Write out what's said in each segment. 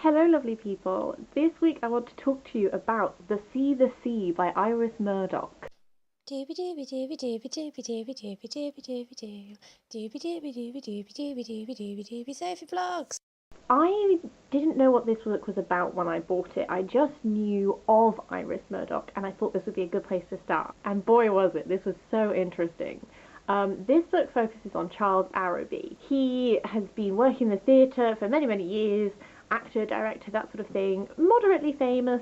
Hello lovely people. This week I want to talk to you about The Sea by Iris Murdoch. Doobie doobie doobie doobie doobie doobie doobie doobie doobie doo. Doobie doobie doobie doobie doobie doobie doobie doobie Sophie Vlogs. I didn't know what this book was about when I bought it. I just knew of Iris Murdoch and I thought this would be a good place to start. And boy was it, this was so interesting. This book focuses on Charles Araby. He has been working in the theatre for many, many years, actor, director, that sort of thing, moderately famous,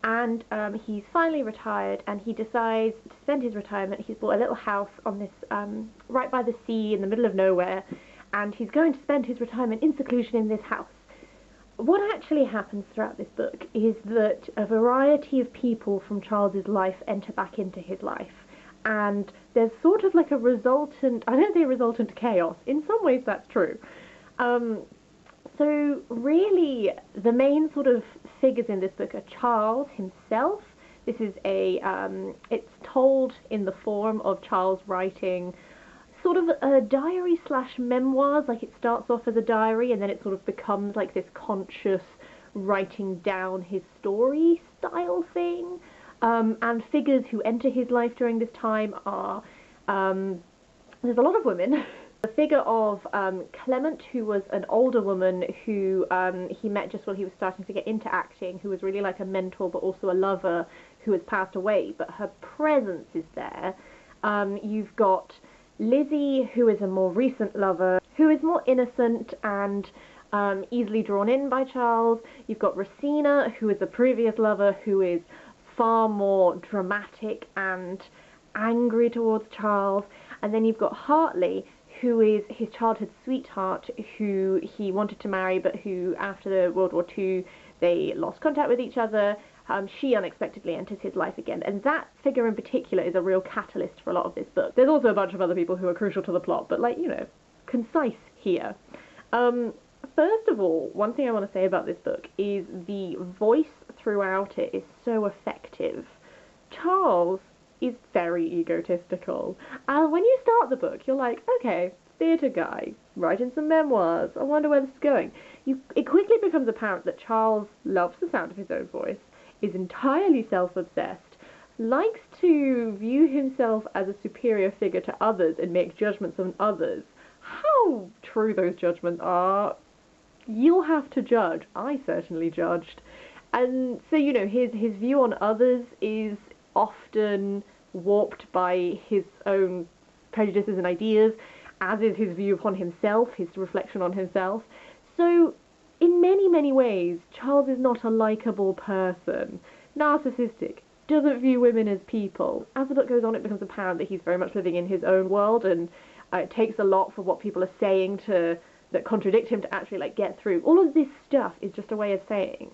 and he's finally retired and he decides to spend his retirement. He's bought a little house on this right by the sea in the middle of nowhere, and he's going to spend his retirement in seclusion in this house. What actually happens throughout this book is that a variety of people from Charles's life enter back into his life, and there's sort of like a resultant, I don't say resultant chaos, in some ways that's true. So really, the main sort of figures in this book are Charles himself. This is it's told in the form of Charles writing sort of a diary slash memoirs. Like it starts off as a diary and then it sort of becomes like this conscious writing down his story style thing. And figures who enter his life during this time are, there's a lot of women. The figure of Clement, who was an older woman who he met just while he was starting to get into acting, who was really like a mentor but also a lover, who has passed away, but her presence is there. You've got Lizzie, who is a more recent lover, who is more innocent and easily drawn in by Charles. You've got Rosina, who is a previous lover, who is far more dramatic and angry towards Charles. And then you've got Hartley, who is his childhood sweetheart, who he wanted to marry, but who, after the World War II, they lost contact with each other. She unexpectedly enters his life again, and that figure in particular is a real catalyst for a lot of this book. There's also a bunch of other people who are crucial to the plot, but concise here. First of all, one thing I want to say about this book is the voice throughout it is so effective. Charles is very egotistical. And when you start the book, you're like, okay, theatre guy, writing some memoirs, I wonder where this is going. It quickly becomes apparent that Charles loves the sound of his own voice, is entirely self-obsessed, likes to view himself as a superior figure to others and make judgments on others. How true those judgments are, you'll have to judge. I certainly judged. And so, his view on others is often warped by his own prejudices and ideas, as is his view upon himself, his reflection on himself. So, in many, many ways, Charles is not a likeable person, narcissistic, doesn't view women as people. As the book goes on, it becomes apparent that he's very much living in his own world, and it takes a lot for what people are saying that contradict him to actually get through. All of this stuff is just a way of saying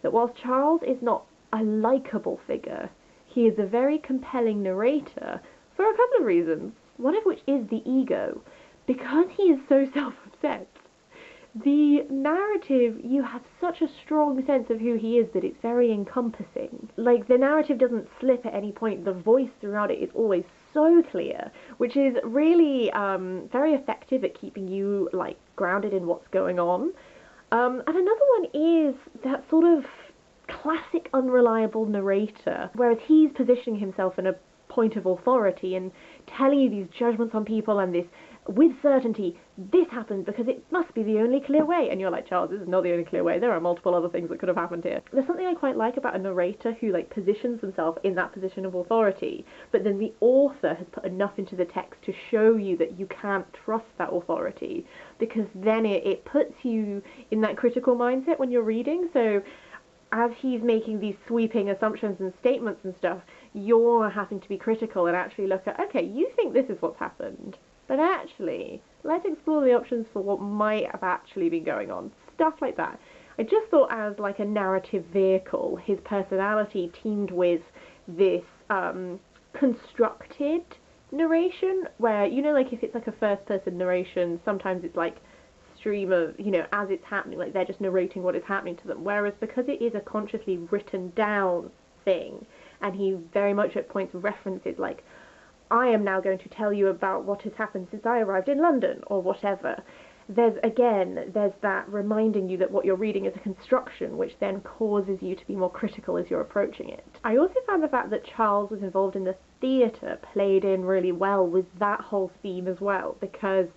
that whilst Charles is not a likeable figure, he is a very compelling narrator for a couple of reasons, one of which is the ego. Because he is so self-obsessed, the narrative, you have such a strong sense of who he is that it's very encompassing. Like, the narrative doesn't slip at any point, the voice throughout it is always so clear, which is really very effective at keeping you, grounded in what's going on. And another one is that sort of classic unreliable narrator, whereas he's positioning himself in a point of authority and telling you these judgments on people and this, with certainty, this happened because it must be the only clear way. And you're like, Charles, this is not the only clear way. There are multiple other things that could have happened here. There's something I quite like about a narrator who positions themselves in that position of authority, but then the author has put enough into the text to show you that you can't trust that authority, because then it puts you in that critical mindset when you're reading. So as he's making these sweeping assumptions and statements and stuff, you're having to be critical and actually look at, okay, you think this is what's happened, but actually, let's explore the options for what might have actually been going on. Stuff like that. I just thought as a narrative vehicle, his personality teamed with this constructed narration, where, if it's a first-person narration, sometimes it's stream of, as it's happening, they're just narrating what is happening to them. Whereas because it is a consciously written down thing, and he very much at points references I am now going to tell you about what has happened since I arrived in London, or whatever. there's that reminding you that what you're reading is a construction, which then causes you to be more critical as you're approaching it. I also found the fact that Charles was involved in the theatre played in really well with that whole theme as well, because,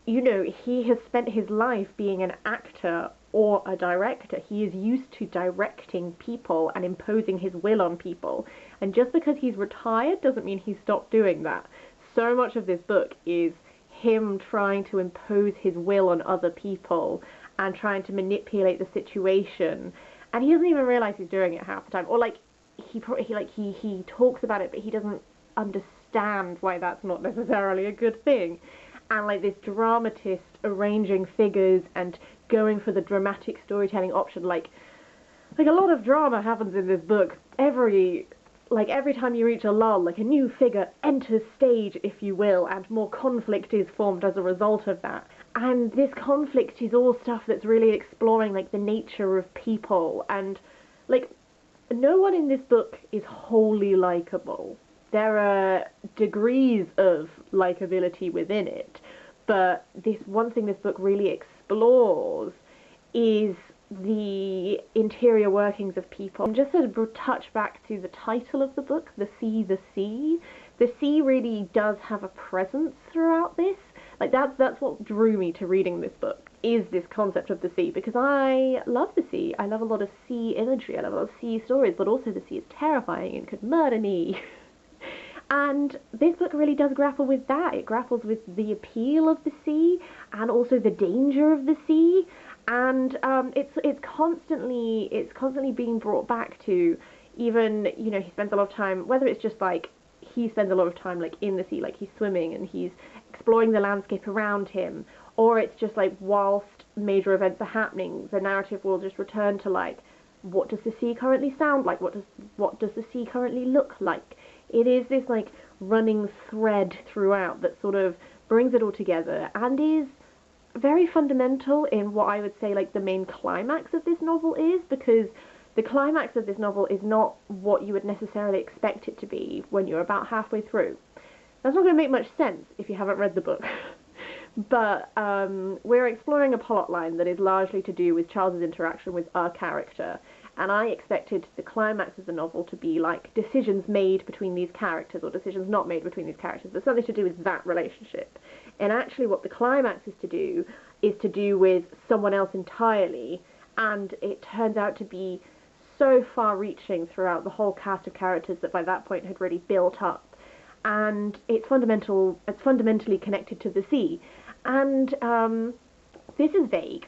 you know, he has spent his life being an actor or a director. He is used to directing people and imposing his will on people. And just because he's retired doesn't mean he's stopped doing that. So much of this book is him trying to impose his will on other people and trying to manipulate the situation. And he doesn't even realize he's doing it half the time. Or like he talks about it, but he doesn't understand why that's not necessarily a good thing. And like this dramatist arranging figures and going for the dramatic storytelling option, like a lot of drama happens in this book. Every time you reach a lull, like a new figure enters stage, if you will, and more conflict is formed as a result of that. And this conflict is all stuff that's really exploring like the nature of people, and like no one in this book is wholly likable. There are degrees of likability within it, but this one thing this book really explores is the interior workings of people. And just to touch back to the title of the book, The Sea, the Sea, the sea really does have a presence throughout this. Like that's what drew me to reading this book, is this concept of the sea, because I love the sea. I love a lot of sea imagery, I love a lot of sea stories, but also the sea is terrifying and could murder me. And this book really does grapple with that. It grapples with the appeal of the sea and also the danger of the sea. And it's constantly being brought back to, even, you know, he spends a lot of time, whether it's just like he spends a lot of time like in the sea, like he's swimming and he's exploring the landscape around him, or it's just like whilst major events are happening, the narrative will just return to like, what does the sea currently sound like? What does the sea currently look like? It is this like running thread throughout that sort of brings it all together and is very fundamental in what I would say like the main climax of this novel is, because the climax of this novel is not what you would necessarily expect it to be when you're about halfway through. That's not going to make much sense if you haven't read the book. But we're exploring a plot line that is largely to do with Charles's interaction with our character, and I expected the climax of the novel to be like decisions made between these characters or decisions not made between these characters, but something to do with that relationship. And actually what the climax is to do with someone else entirely, and it turns out to be so far-reaching throughout the whole cast of characters that by that point had really built up. And it's fundamentally connected to the sea. And this is vague.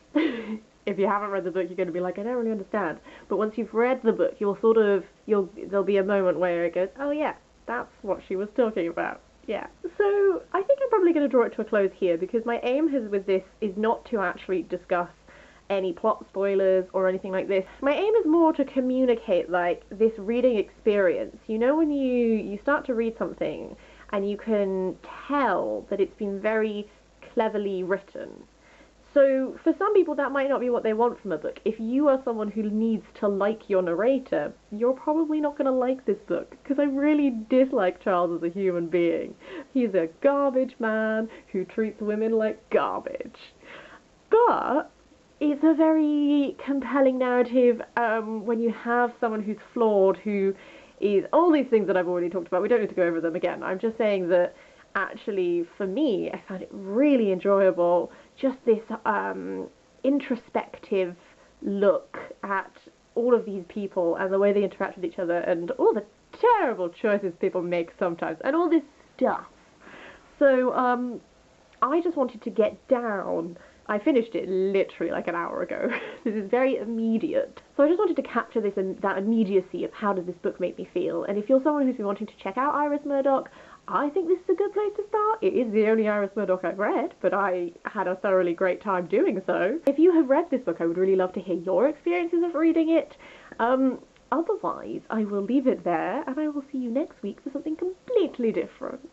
If you haven't read the book, you're going to be like, I don't really understand. But once you've read the book, there'll be a moment where it goes, oh yeah, that's what she was talking about. Yeah. So I think I'm probably going to draw it to a close here, because my aim with this is not to actually discuss any plot spoilers or anything like this. My aim is more to communicate like this reading experience. You know, when you start to read something and you can tell that it's been very cleverly written. So for some people that might not be what they want from a book. If you are someone who needs to like your narrator, you're probably not going to like this book, because I really dislike Charles as a human being. He's a garbage man who treats women like garbage. But it's a very compelling narrative when you have someone who's flawed, who is all these things that I've already talked about. We don't need to go over them again. I'm just saying that actually, for me, I found it really enjoyable. Just this introspective look at all of these people and the way they interact with each other and all the terrible choices people make sometimes and all this stuff. So I just wanted to get down. I finished it literally like an hour ago. This is very immediate. So I just wanted to capture this and that immediacy of how does this book make me feel. And if you're someone who's been wanting to check out Iris Murdoch, I think this is a good place to start. It is the only Iris Murdoch I've read, but I had a thoroughly great time doing so. If you have read this book, I would really love to hear your experiences of reading it. Otherwise, I will leave it there, and I will see you next week for something completely different.